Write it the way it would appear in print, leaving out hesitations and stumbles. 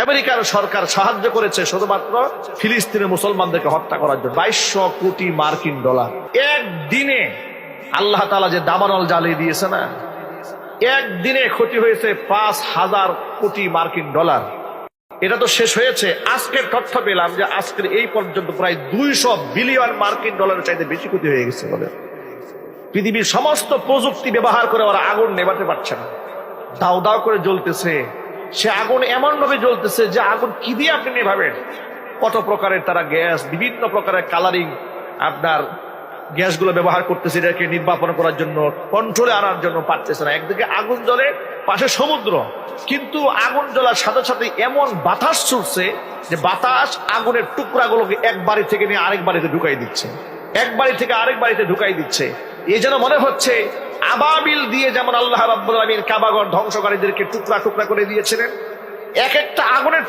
আমেরিকার সরকার সাহায্য করেছে শুধুমাত্র ফিলিস্তিনের মুসলমানদেরকে হত্যা করার জন্য। 2200 কোটি মার্কিন ডলার একদিনে আল্লাহ তাআলা যে দাবানল জ্বালিয়ে দিয়েছে না, একদিনে ক্ষতি হয়েছে 5000 কোটি মার্কিন ডলার। এটা তো শেষ হয়েছে। আজকের তথ্য পেলাম যে আজকের এই পর্যন্ত প্রায় 200 বিলিয়ন মার্কিন ডলারের চাইতে বেশি ক্ষতি হয়ে গেছে বলে। পৃথিবীর সমস্ত প্রযুক্তি ব্যবহার করে ওরা আগুন নেভাতে পারছে না, দাও দাও করে জ্বলতেছে। সে আগুন এমন ভাবে জ্বলতেছে যে আগুন কি দিয়ে আপনি নেভাবেন? কত প্রকারের তারা গ্যাস, বিভিন্ন প্রকারের কালারিং আপনার গ্যাসগুলো ব্যবহার করতেছে এটাকে নির্বাপন করার জন্য, কন্ট্রোলে আনার জন্য পারতেছে না। একদিকে আগুন জ্বলে, পাশে সমুদ্র, কিন্তু আগুন জ্বলার সাথে সাথে এমন বাতাস ছুটছে যে বাতাস আগুনের টুকরাগুলোকে এক বাড়ি থেকে নিয়ে আরেক বাড়িতে ঢুকাই দিচ্ছে, এক বাড়ি থেকে আরেক বাড়িতে ঢুকাই দিচ্ছে। এই যেন মনে হচ্ছে আবাবিল দিয়ে যেমন আল্লাহ রাব্বুল আলামিন কাবাগর ধ্বংসকারীদেরকে টুকরা টুকরা করে দিয়েছিলেন, এক একটা আগুনের